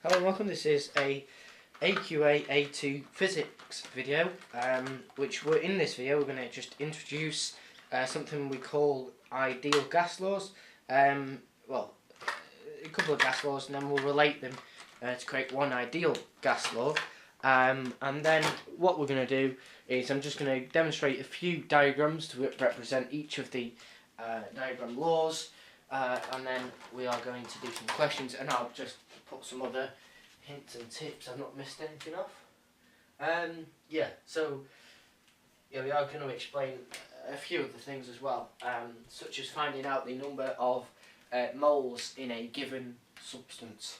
Hello and welcome. This is a AQA A2 physics video, which in this video we're going to just introduce something we call ideal gas laws. Well, a couple of gas laws, and then we'll relate them to create one ideal gas law. And then what we're going to do is I'm just going to demonstrate a few diagrams to represent each of the diagram laws, and then we are going to do some questions, and I'll just put some other hints and tips. I've not missed anything off. So we are going to explain a few of the things as well, such as finding out the number of moles in a given substance.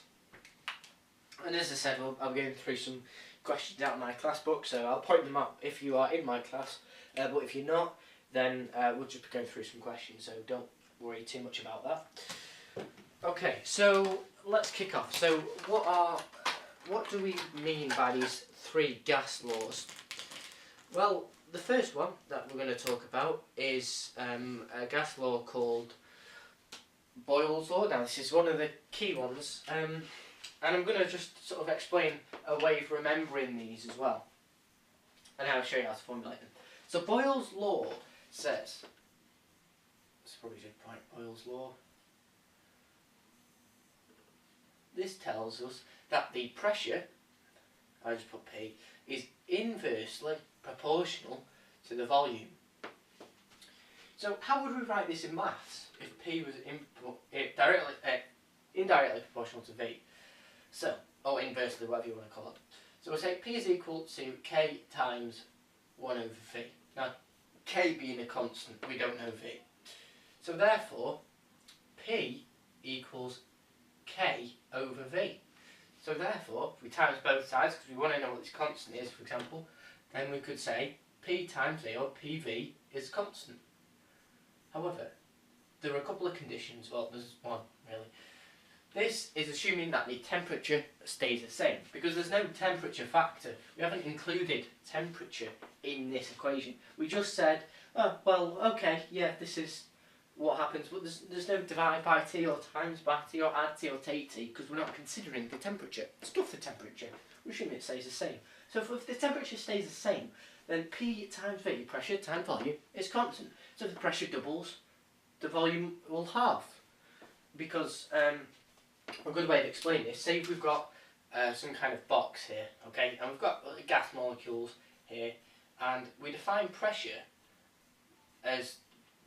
And as I said, I'll be going through some questions out of my class book, so I'll point them up if you are in my class, but if you're not, then we'll just be going through some questions, so don't worry too much about that. Okay, so let's kick off. So what do we mean by these three gas laws? Well, the first one that we're going to talk about is a gas law called Boyle's law. Now this is one of the key ones, and I'm going to just sort of explain a way of remembering these as well, and I'll show you how to formulate them. So Boyle's law says, that's probably a good point, Boyle's law. This tells us that the pressure, I just put P, is inversely proportional to the volume. So how would we write this in maths if P was indirectly proportional to V? So, or inversely, whatever you want to call it. So we'll say P is equal to K times 1 over V. Now, K being a constant, we don't know V. So therefore, P equals K over V. So therefore, if we times both sides, because we want to know what this constant is, for example, then we could say P times V, or PV, is constant. However, there are a couple of conditions. Well, there's one, really. This is assuming that the temperature stays the same, because there's no temperature factor. We haven't included temperature in this equation. We just said, oh, well, okay, yeah, this is what happens, but there's no divide by T or times by T or add T or take T, because we're not considering the temperature. Stuff the temperature. We're assuming it stays the same. So if the temperature stays the same, then P times V, pressure times volume, is constant. So if the pressure doubles, the volume will halve. Because a good way of explaining this, say if we've got some kind of box here, okay, and we've got gas molecules here, and we define pressure as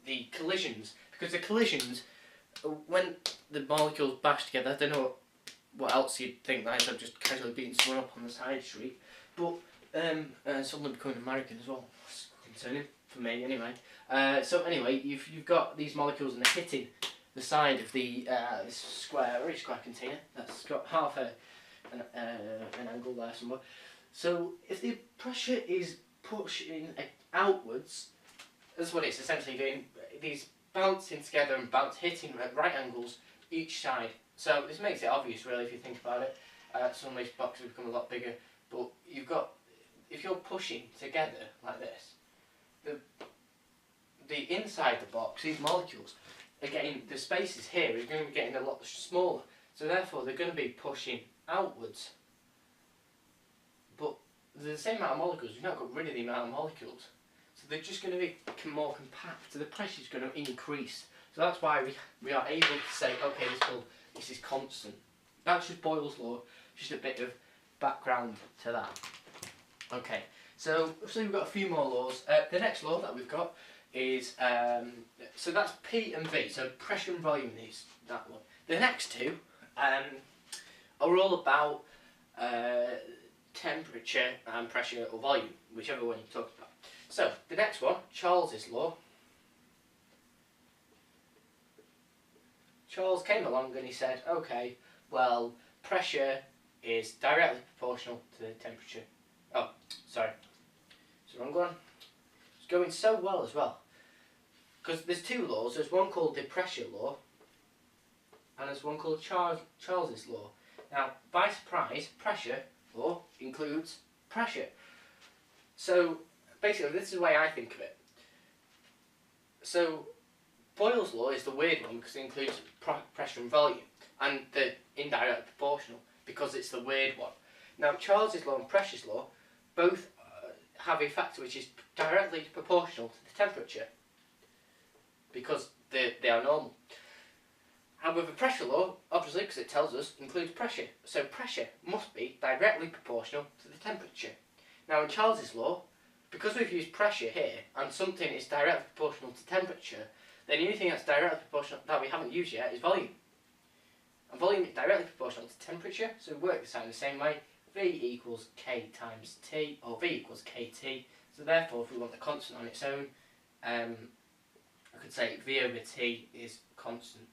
the collisions, because the collisions, when the molecules bash together, I don't know what else you'd think that is, I'm just casually beating someone up on the side street, but suddenly becoming American as well, that's concerning, for me anyway. So anyway, you've got these molecules and they're hitting the side of the this square container that's got half an angle there somewhere. So if the pressure is pushing outwards, that's what it's essentially doing. These bouncing together and hitting at right angles each side. So this makes it obvious, really, if you think about it. Some of these boxes become a lot bigger, but if you're pushing together like this, the inside the box, these molecules, again, the spaces here is going to be getting a lot smaller. So therefore, they're going to be pushing outwards. But there's the same amount of molecules. We've not got rid of the amount of molecules. So they're just going to be more compact, so the pressure is going to increase. So that's why we are able to say, okay, this is constant. That's just Boyle's law, just a bit of background to that. Okay, so we've got a few more laws. The next law that we've got is, so that's P and V, so pressure and volume is that one. The next two are all about temperature and pressure or volume, whichever one you talk about. So, the next one, Charles's law. Charles came along and he said, okay, well, pressure is directly proportional to the temperature. Oh, sorry. It's the wrong one. It's going so well as well. Because there's two laws. There's one called the pressure law, and there's one called Charles's law. Now, by surprise, pressure law includes pressure. So, basically, this is the way I think of it. So, Boyle's law is the weird one because it includes pressure and volume, and the indirectly proportional. because it's the weird one. Now, Charles's law and Pressure's law both have a factor which is directly proportional to the temperature, because they are normal. And with a pressure law, obviously, because it tells us, includes pressure. So pressure must be directly proportional to the temperature. Now in Charles's law, because we've used pressure here, and something is directly proportional to temperature, then the only thing that's directly proportional that we haven't used yet is volume. And volume is directly proportional to temperature, so we work this out in the same way. V equals K times T, or V equals KT. So therefore, if we want the constant on its own, I could say V over T is constant.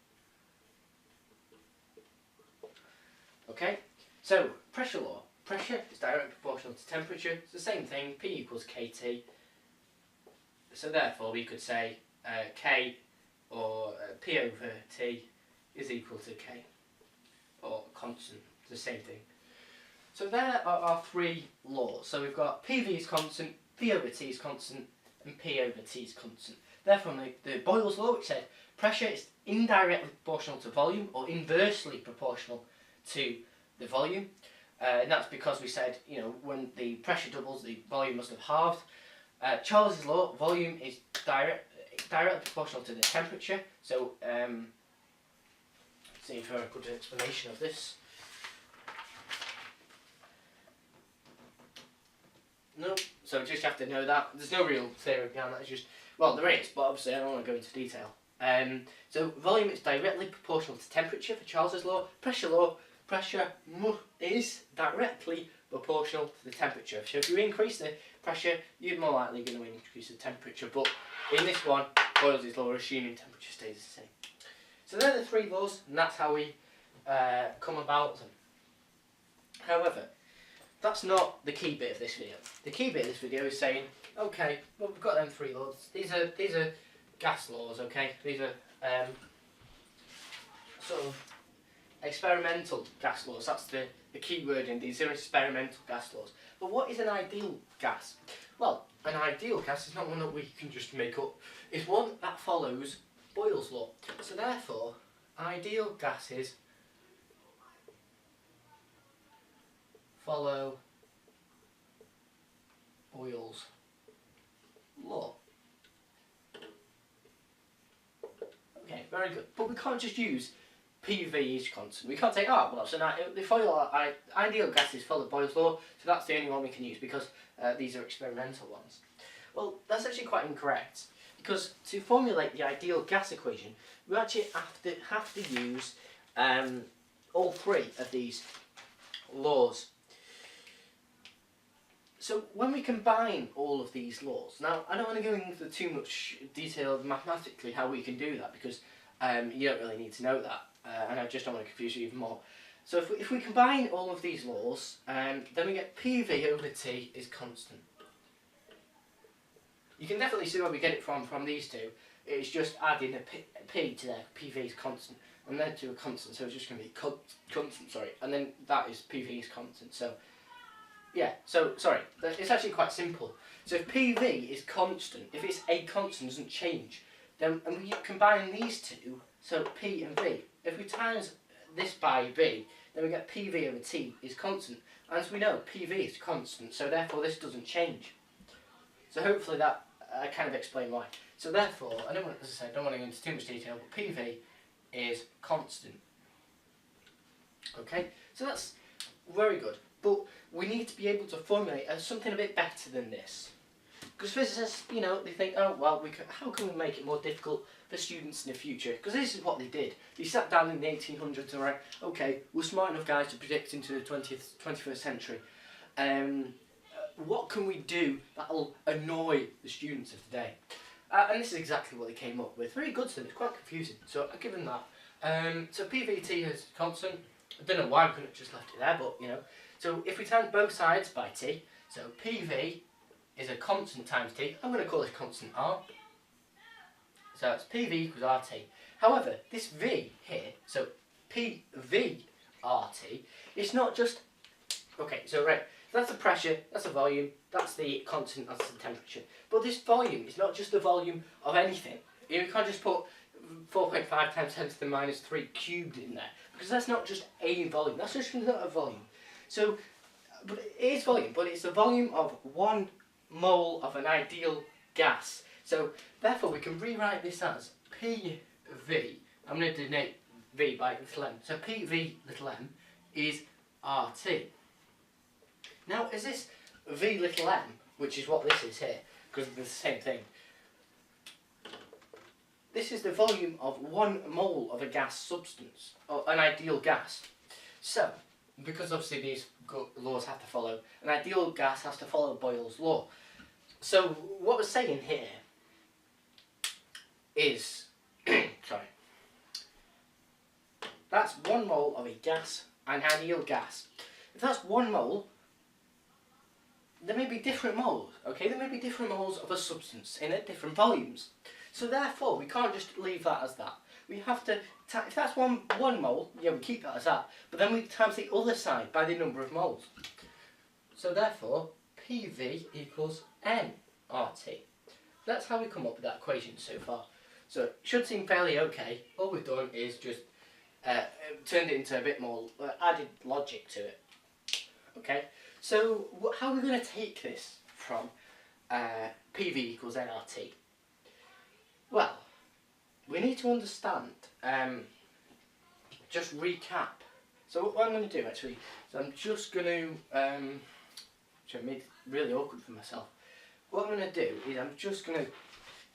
Okay, so pressure law. Pressure is directly proportional to temperature. It's the same thing, P equals KT. So therefore we could say K or P over T is equal to K, or constant, it's the same thing. So there are our three laws. So we've got PV is constant, V over T is constant, and P over T is constant. Therefore the Boyle's law, which said pressure is indirectly proportional to volume, or inversely proportional to the volume. And that's because we said, you know, when the pressure doubles, the volume must have halved. Charles's law, volume is directly proportional to the temperature. So, let's see if I have a good explanation of this. No, so just have to know that. There's no real theory behind that. It's just, well, there is, but obviously I don't want to go into detail. So volume is directly proportional to temperature for Charles's law. Pressure law, pressure is directly proportional to the temperature. So if you increase the pressure, you're more likely going to increase the temperature. But in this one, Boyle's law, assuming temperature stays the same. So they're the three laws, and that's how we come about them. However, that's not the key bit of this video. The key bit of this video is saying, okay, well, we've got them three laws. These are gas laws, okay? These are sort of experimental gas laws. That's the key word in these are experimental gas laws. But what is an ideal gas? Well, an ideal gas is not one that we can just make up. It's one that follows Boyle's law. So therefore, ideal gases follow Boyle's law. Okay, very good. But we can't just use PV is constant. We can't say, oh, well, so now they follow ideal gases follow Boyle's law, so that's the only one we can use because these are experimental ones. Well, that's actually quite incorrect, because to formulate the ideal gas equation, we actually have to use all three of these laws. So when we combine all of these laws, now I don't want to go into too much detail mathematically how we can do that, because you don't really need to know that, and I just don't want to confuse you even more. So if we combine all of these laws, then we get PV over T is constant. You can definitely see where we get it from these two. It's just adding a P to there, PV is constant, and then to a constant, so it's just going to be constant, sorry, and then that is PV is constant. So yeah, so sorry, it's actually quite simple. So if PV is constant, if it's a constant, doesn't change, then and we combine these two, so P and V. If we times this by V, then we get PV over T is constant. And as we know, PV is constant, so therefore this doesn't change. So hopefully that I kind of explain why. So therefore, as I said, I don't want to go into too much detail, but PV is constant. Okay, so that's very good. But we need to be able to formulate something a bit better than this. Because physicists, you know, they think, oh, well, how can we make it more difficult for students in the future? Because this is what they did. They sat down in the 1800s and were like, okay, we're smart enough guys to predict into the 21st century. What can we do that'll annoy the students of today? And this is exactly what they came up with. Very good to them, it's quite confusing, so I'll give them that. So PVT is constant. I don't know why we couldn't have just left it there, but you know. So if we times both sides by T, so PV is a constant times T. I'm going to call this constant R. So it's PV equals RT. However, this V here, so PV RT, it's not just, okay, so right, that's the pressure, that's the volume, that's the constant, that's the temperature. But this volume is not just the volume of anything. You can't just put 4.5 times 10 to the minus 3 cubed in there, because that's not just a volume, that's just not a volume. So, but it is volume, but it's the volume of 1 mole of an ideal gas. So therefore we can rewrite this as PV, I'm going to denote V by little m, so PV little m is RT. Now is this V little m, which is what this is here, because it's the same thing, this is the volume of 1 mole of a gas substance, or an ideal gas. So, because obviously these laws have to follow, an ideal gas has to follow Boyle's law. So what we're saying here is, sorry, that's 1 mole of a gas, an ideal gas. If that's 1 mole, there may be different moles, okay? There may be different moles of a substance in different volumes. So therefore, we can't just leave that as that. We have to, if that's one mole, yeah, we keep that as that. But then we times the other side by the number of moles. So therefore, PV equals nRT. That's how we come up with that equation so far. So it should seem fairly okay. All we've done is just turned it into a bit more, added logic to it. Okay, so how are we going to take this from PV equals nRT? Well, we need to understand, just recap. So what I'm going to do actually, so I'm just going to, which I made it really awkward for myself. What I'm going to do is I'm just going to,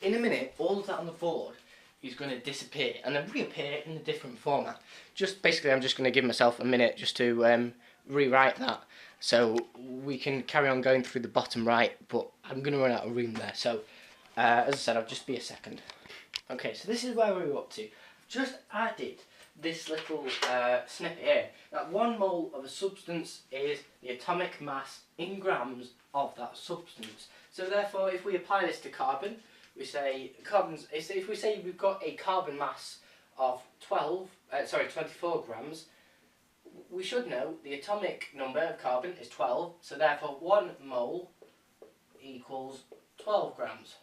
in a minute, all of that on the board is going to disappear and then reappear in a different format. Just basically I'm just going to give myself a minute just to rewrite that so we can carry on going through the bottom right, but I'm going to run out of room there. So as I said, I'll just be a second. Okay, so this is where we were up to. I've just added this little snippet here. That 1 mole of a substance is the atomic mass in grams of that substance. So therefore, if we apply this to carbon, we say if we say we've got a carbon mass of 24 grams, we should know the atomic number of carbon is 12. So therefore, 1 mole equals 12 grams.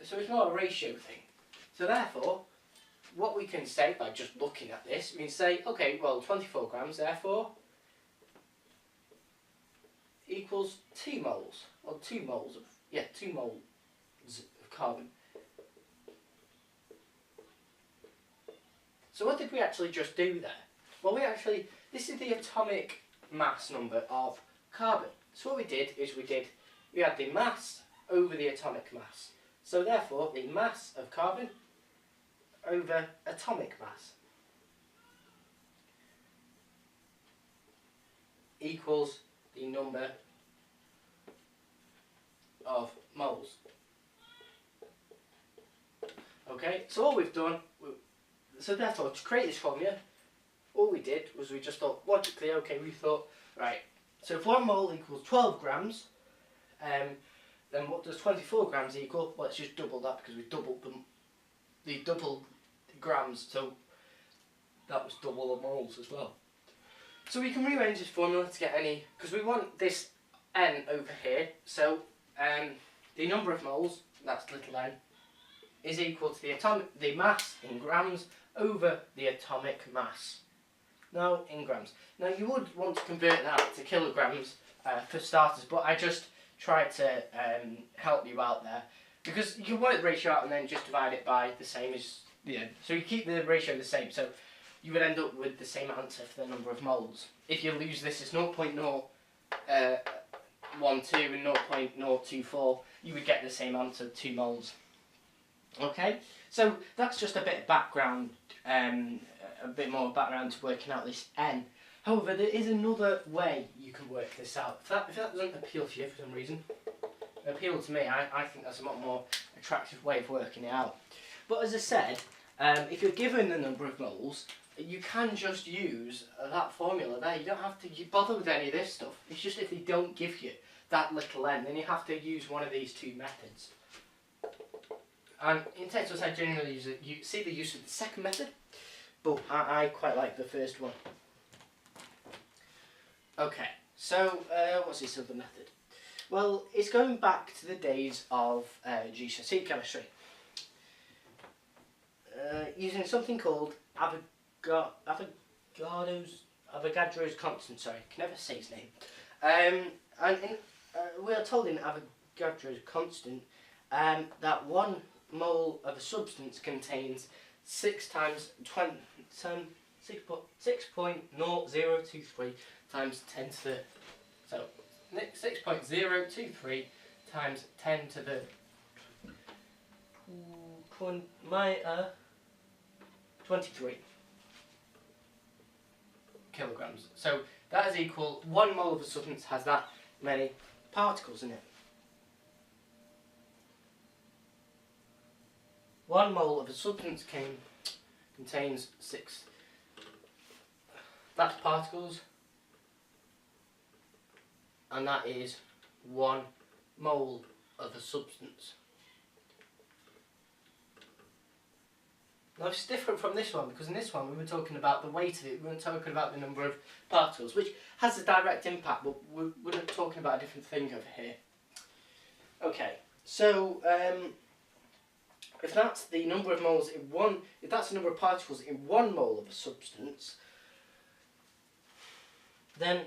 So it's not a ratio thing. So therefore, what we can say by just looking at this, we can say, okay, well, 24 grams, therefore, equals 2 moles, or 2 moles of, 2 moles of carbon. So what did we actually just do there? Well, this is the atomic mass number of carbon. So what we did is we had the mass over the atomic mass. So therefore, the mass of carbon over atomic mass equals the number of moles. Okay, so all we've done, so therefore to create this formula, all we did was we just thought logically, okay, we thought, right, so if 1 mole equals 12 grams, then what does 24 grams equal? Well, let's just double that because we doubled them. The double grams, so that was double the moles as well. So we can rearrange this formula to get any, because we want this n over here, so the number of moles, that's little n, is equal to the mass in grams over the atomic mass. Now in grams. Now you would want to convert that to kilograms for starters, but I just tried to help you out there, because you can work the ratio out and then just divide it by the same as the end. So you keep the ratio the same, so you would end up with the same answer for the number of moles. If you lose this as 0.012 and 0.024, you would get the same answer, 2 moles. Okay, so that's just a bit of background, a bit more background to working out this n. However, there is another way you can work this out. If that doesn't appeal to you for some reason, appeal to me, I think that's a lot more attractive way of working it out. But as I said, if you're given the number of moles, you can just use that formula there. You don't have to bother with any of this stuff. It's just if they don't give you that little n, then you have to use one of these 2 methods. And in textbooks I generally see the use of the second method, but I quite like the first one. Okay, so what's this other method? Well, it's going back to the days of GCSE chemistry. using something called Avogadro's constant. Sorry, I can never say his name. We are told in Avogadro's constant that 1 mole of a substance contains 6.0023 times 10 to the 6.023 times 10 to the 23 kilograms. So that is equal, 1 mole of a substance has that many particles in it. 1 mole of a substance contains 6. That's particles, and that is 1 mole of a substance. Now it's different from this one, because in this one we were talking about the weight of it, we weren't talking about the number of particles, which has a direct impact, but we're talking about a different thing over here. Okay, so if that's the number of moles in if that's the number of particles in 1 mole of a substance, then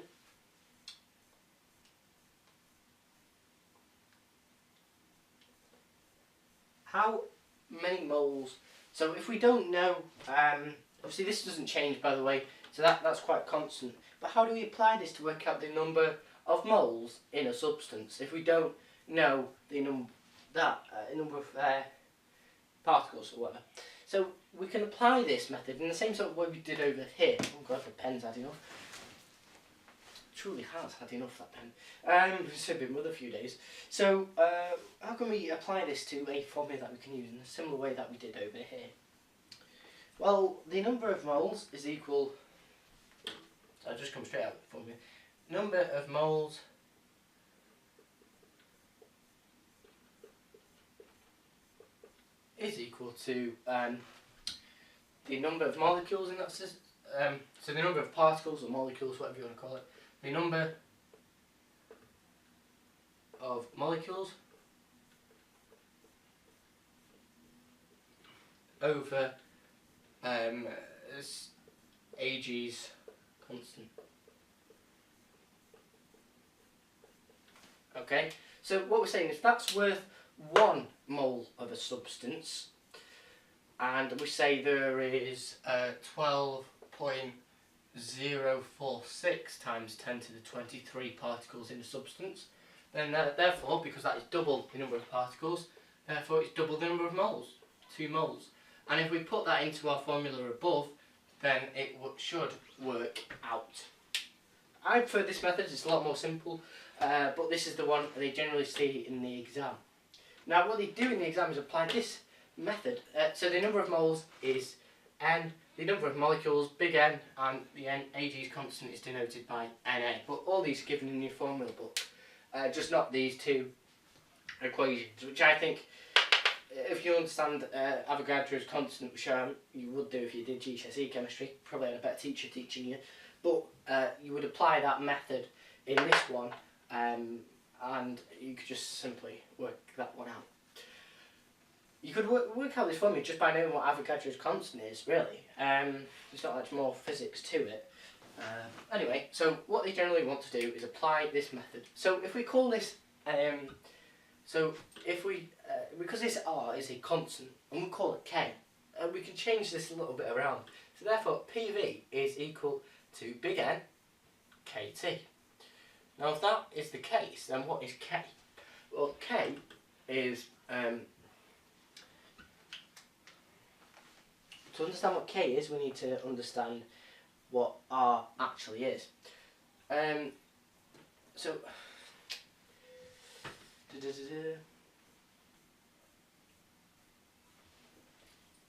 how many moles? So if we don't know, obviously this doesn't change, by the way, so that's quite constant. But how do we apply this to work out the number of moles in a substance if we don't know the number of particles or whatever? So we can apply this method in the same sort of way we did over here. Oh God, the pen's had enough. Truly has had enough, that pen. It's been with a few days. So how can we apply this to a formula that we can use in a similar way that we did over here? Well, the number of moles is equal, so I'll just come straight out with the formula. Number of moles is equal to the number of molecules in that system. So the number of particles or molecules, whatever you want to call it. The number of molecules over Ag's constant. Okay, so what we're saying is that's worth 1 mole of a substance, and we say there is 12.046 times 10 to the 23 particles in a substance. Then therefore, because that is double the number of particles, therefore it's double the number of moles, 2 moles. And if we put that into our formula above, then it should work out. I prefer this method, it's a lot more simple, but this is the one they generally see in the exam. Now what they do in the exam is apply this method. So the number of moles is N, the number of molecules, big N, and the Ag's constant is denoted by Na. But all these are given in your formula book, just not these 2 equations, which I think, if you understand Avogadro's constant, which you would do if you did GCSE chemistry, probably had a better teacher teaching you, but you would apply that method in this one, and you could just simply work that one out. You could work out this formula just by knowing what Avogadro's constant is, really. There's not much more physics to it. Anyway, so what they generally want to do is apply this method. So if we call this, because this R is a constant, and we call it K, we can change this a little bit around. So therefore, PV is equal to big N, KT. Now if that is the case, then what is K? Well, K is, to understand what K is, we need to understand what R actually is.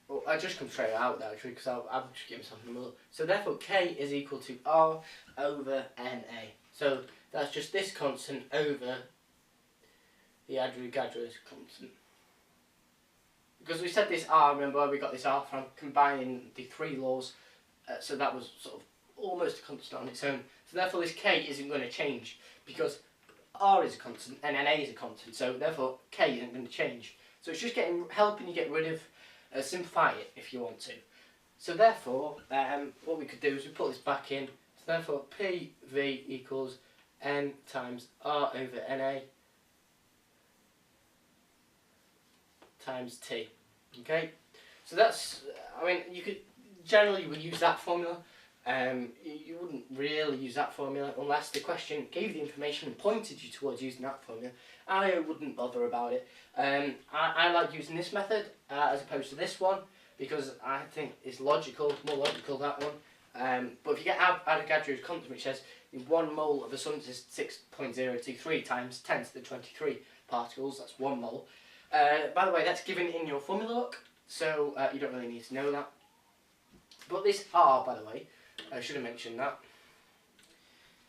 Well, I just come straight out there actually, because I'll just give myself a number. So therefore K is equal to R over Na. So that's just this constant over the Avogadro's constant. Because we said this R, remember where we got this R from? Combining the 3 laws, so that was sort of almost a constant on its own. So therefore this K isn't going to change, because R is a constant and Na is a constant, so therefore K isn't going to change. So it's just helping you get rid of simplify it if you want to. So therefore, what we could do is we put this back in. So therefore, PV equals N times R over NA times T. Okay, so that's, I mean, you could generally would use that formula. You wouldn't really use that formula unless the question gave the information and pointed you towards using that formula. I wouldn't bother about it. I like using this method as opposed to this one because I think it's logical, more logical, that one. But if you get Avogadro's constant, which says 1 mole of a substance is 6.023 times 10 to the 23 particles, that's 1 mole. By the way, that's given in your formula book, so you don't really need to know that. But this R, by the way, I should have mentioned that.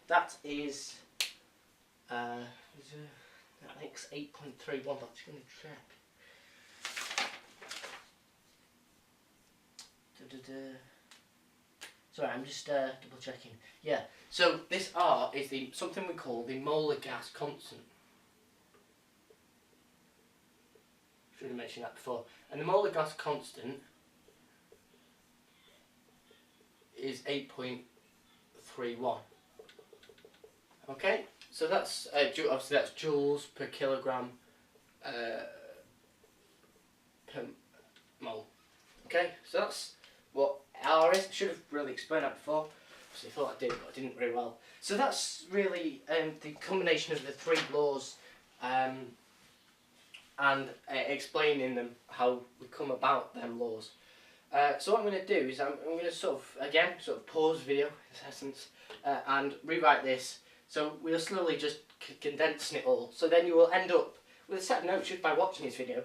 That is, I think it's 8.31. I'm just going to check. Sorry, I'm just double checking. Yeah. So this R is something we call the molar gas constant. Should have mentioned that before. And the molar gas constant is 8.31. Okay, so that's obviously that's joules per kilogram per mole. Okay, so that's what R is. Should have really explained that before. Obviously, I thought I did, but I didn't very well. So that's really the combination of the 3 laws. And explaining them, how we come about them laws. So what I'm going to do is I'm going to sort of pause the video in essence and rewrite this. So we'll slowly just condensing it all. So then you will end up with a set of notes just by watching this video.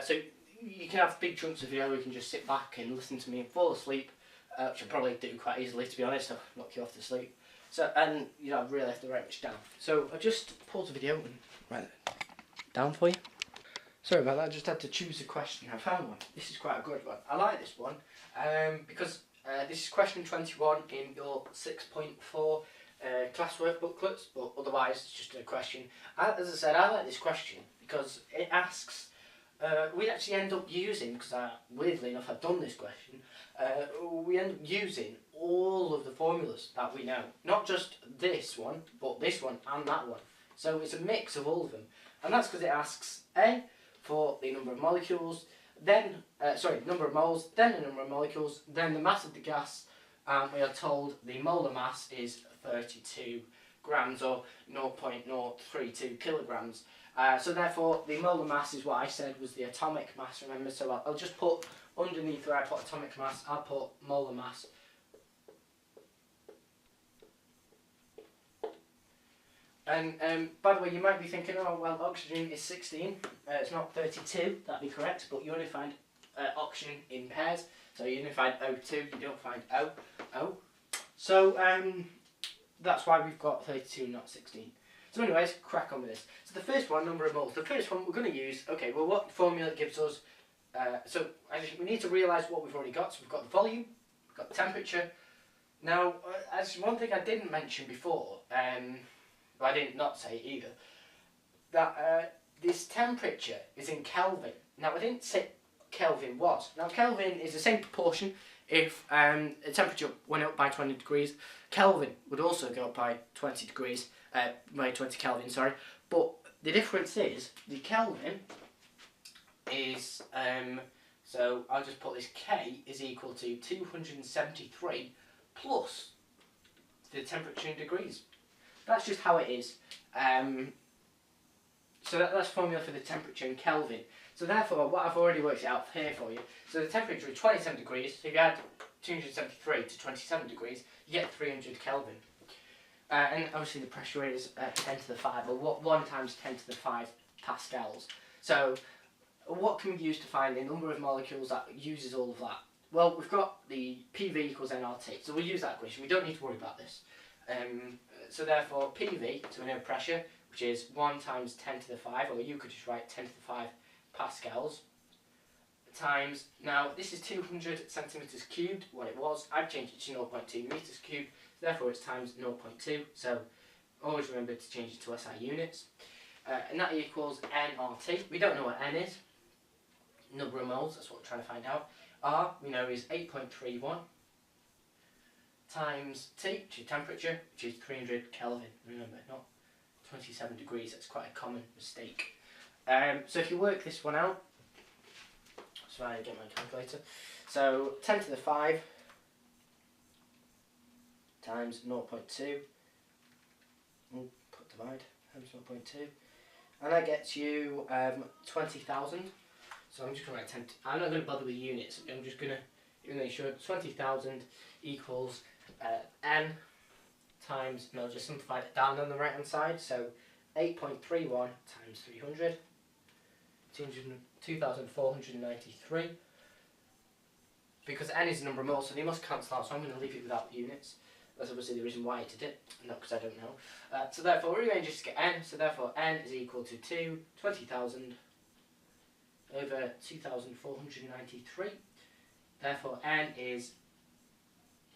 So you can have big chunks of video where you can just sit back and listen to me and fall asleep, which I probably do quite easily, to be honest. I'll knock you off to sleep. So, and you don't really have to write much down. So I'll just pause the video and write it down for you. Sorry about that, I just had to choose a question. I found one. This is quite a good one. I like this one because this is question 21 in your 6.4 classwork booklets, but otherwise it's just a question. As I said, I like this question because it asks, we actually end up using, because weirdly enough I've done this question, we end up using all of the formulas that we know. Not just this one, but this one and that one. So it's a mix of all of them. And that's because it asks A, for the number of molecules, then, number of moles, then the number of molecules, then the mass of the gas, and we are told the molar mass is 32 grams or 0.032 kilograms. So therefore, the molar mass is what I said was the atomic mass, remember, so I'll just put underneath where I put atomic mass, I'll put molar mass. And by the way, you might be thinking, oh well, oxygen is 16, it's not 32, that'd be correct, but you only find oxygen in pairs, so you only find O2, you don't find O. So that's why we've got 32, not 16. So anyways, crack on with this. So the first one, number of moles. The first one we're going to use, okay, well what formula gives us, so we need to realise what we've already got. So we've got the volume, we've got the temperature. Now, as one thing I didn't mention before, I didn't not say either, that this temperature is in Kelvin. Now I didn't say Kelvin was. Now Kelvin is the same proportion. If the temperature went up by 20 degrees, Kelvin would also go up by 20 degrees, by 20 Kelvin, sorry. But the difference is, the Kelvin is, so I'll just put this K is equal to 273 plus the temperature in degrees. That's just how it is. So that's formula for the temperature in Kelvin. So therefore, what I've already worked it out here for you. So the temperature is 27 degrees. So if you add 273 to 27 degrees, you get 300 Kelvin. And obviously the pressure is 10 to the 5, or 1 times 10 to the 5 pascals. So what can we use to find the number of molecules that uses all of that? Well, we've got the PV equals nRT. So we'll use that equation. We don't need to worry about this. So therefore PV, so we know pressure, which is 1 times 10 to the 5, or you could just write 10 to the 5 pascals, times, now this is 200 centimetres cubed, what it was, I've changed it to 0.2 metres cubed, so therefore it's times 0.2, so always remember to change it to SI units, and that equals nRT. We don't know what N is. number of moles, that's what we're trying to find out. R, we know, is 8.31 times T, which is temperature, which is 300 Kelvin. Remember, not 27 degrees, that's quite a common mistake. So if you work this one out, so I get my calculator. So 10 to the 5 times 0.2, put divide, times 0.2, and that gets you 20,000. So I'm just going to write 10, I'm not going to bother with units, I'm just going to make sure 20,000 equals n times, and I'll just simplify it down on the right hand side, so 8.31 times 300, 2,493, because n is the number of moles, so they must cancel out, so I'm going to leave it without the units. That's obviously the reason why I did it, not because I don't know. So therefore, we're going to just get n, so therefore n is equal to 20,000 over 2,493. Therefore, n is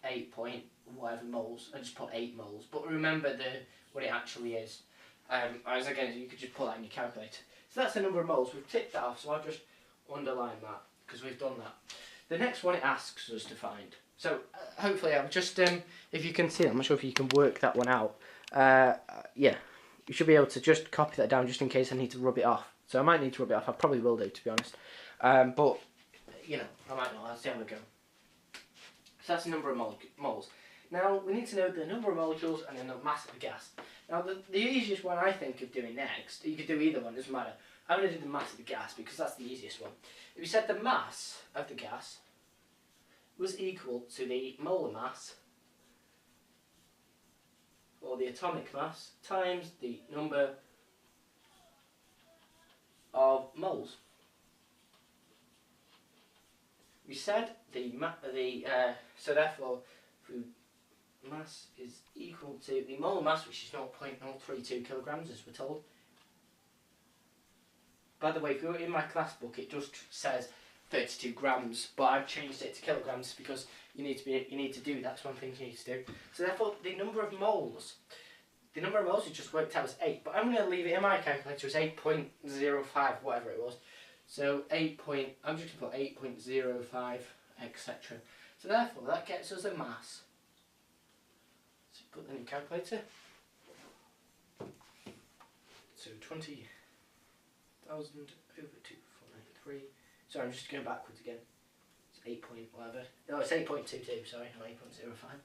8 point whatever moles. I just put 8 moles, but remember what it actually is. As again, you could just put that in your calculator. So that's the number of moles. We've ticked that off, so I'll just underline that because we've done that. The next one it asks us to find. So hopefully I've just, if you can see it, I'm not sure if you can work that one out. Yeah, you should be able to just copy that down just in case I need to rub it off. So I might need to rub it off, I probably will do, to be honest. But, you know, I might not, I'll see how we go. So that's the number of moles. Now, we need to know the number of molecules and then the mass of the gas. Now, the easiest one I think of doing next, you could do either one, doesn't matter. I'm going to do the mass of the gas because that's the easiest one. If you said the mass of the gas was equal to the molar mass, or the atomic mass, times the number of moles. We said so therefore mass is equal to the molar mass, which is 0.032 kilograms, as we're told. By the way, if you're in my class book, it just says 32 grams, but I've changed it to kilograms because you need to do that. That's one thing you need to do. So therefore, the number of moles we just worked out as 8, but I'm going to leave it in my calculator as 8.05, whatever it was. So I'm just going to put 8.05, etc. So therefore, that gets us a mass. So put that in your calculator. So 20,000 over 2,493. Sorry, I'm just going backwards again. It's 8 point whatever. No, it's 8.22, sorry, not 8.05.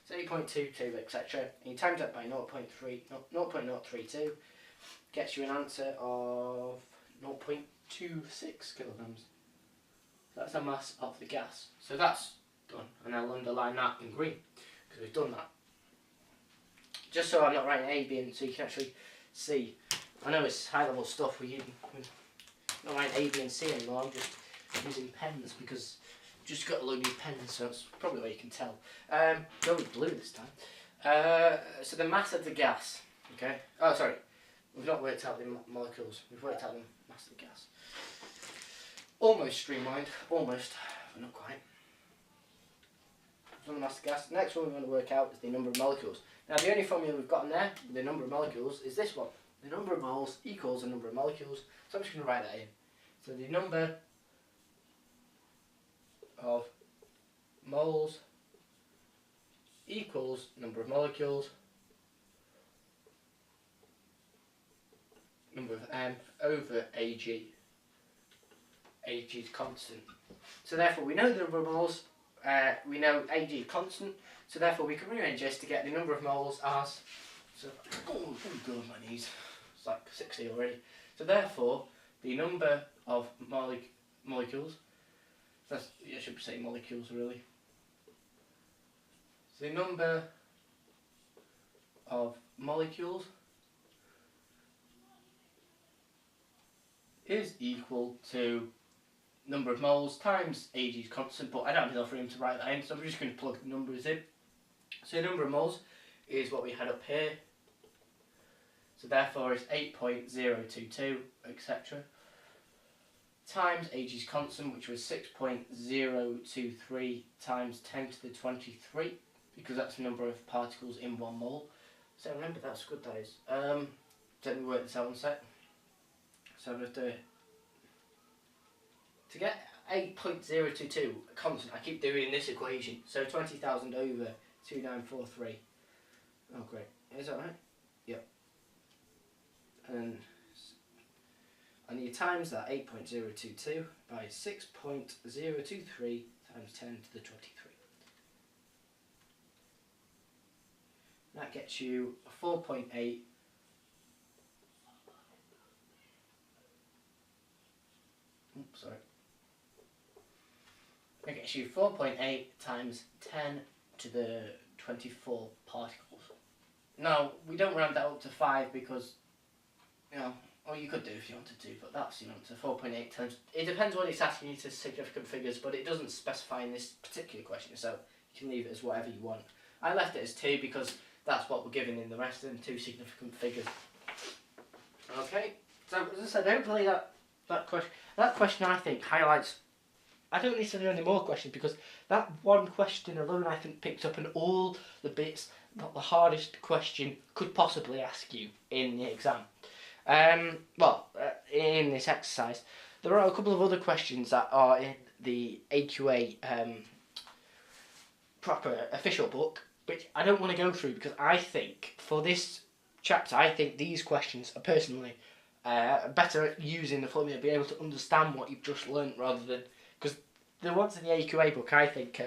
So 8.22, etc. And you times that by 0.032, gets you an answer of 0.26 kilograms. That's the mass of the gas. So that's done, and I'll underline that in green, because we've done that. Just so I'm not writing A, B, and so you can actually see. I know it's high level stuff, we're not writing A, B, and C anymore, I'm just using pens because just got a load of pens, so that's probably where you can tell. Go with blue this time. So the mass of the gas, okay? Oh, sorry. We've not worked out the molecules. We've worked out the mass of the gas. Almost streamlined. Almost, but not quite. We've done the mass of the gas. The next one we're going to work out is the number of molecules. Now, the only formula we've got in there, the number of molecules, is this one. The number of moles equals the number of molecules. So I'm just going to write that in. So the number of moles equals number of molecules, number of m over Ag. Ag is constant. So therefore we know the number of moles, we know Ag is constant, so therefore we can rearrange this to get the number of moles as, so, oh god, my knees, it's like 60 already. So therefore the number of molecules, I should say molecules really. So the number of molecules is equal to number of moles times Ag is constant, but I don't have enough room to write that in, so I'm just going to plug the numbers in. So the number of moles is what we had up here. So therefore it's 8.022, etc. times Ag is constant, which was 6.023 times 10 to the 23, because that's the number of particles in 1 mole. So remember, that's good, that is. Let me work this out one sec. So I'm going to do To get 8.022 constant, I keep doing this equation. So 20,000 over 2943. Oh great, is that right? Yep. And I need times that 8.022 by 6.023 times 10 to the 23. That gets you 4.8. Oops, sorry. That gets you 4.8 times 10 to the 24 particles. Now, we don't round that up to 5 because, you know, or you could do if you wanted to, but that's, you know, to 4.8 times. It depends what it's asking you to significant figures, but it doesn't specify in this particular question, so you can leave it as whatever you want. I left it as 2 because that's what we're given in the rest of them, 2 significant figures. Okay, so as I said, hopefully that question I think highlights. I don't need to do any more questions because that one question alone I think picked up on all the bits that the hardest question could possibly ask you in the exam. In this exercise, there are a couple of other questions that are in the AQA proper official book, which I don't want to go through because I think for this chapter, I think these questions are personally better at using the formula, be able to understand what you've just learnt rather than, because the ones in the AQA book, I think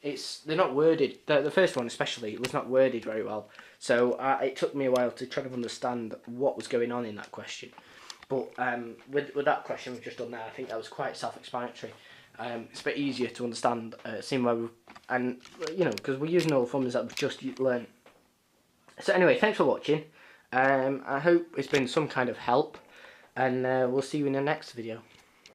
they're not worded. The first one especially was not worded very well, so it took me a while to try to understand what was going on in that question. But with that question we've just done there, I think that was quite self-explanatory. It's a bit easier to understand, seeing where and you know, because we're using all the formulas that we've just learned. So anyway, thanks for watching. I hope it's been some kind of help, and we'll see you in the next video.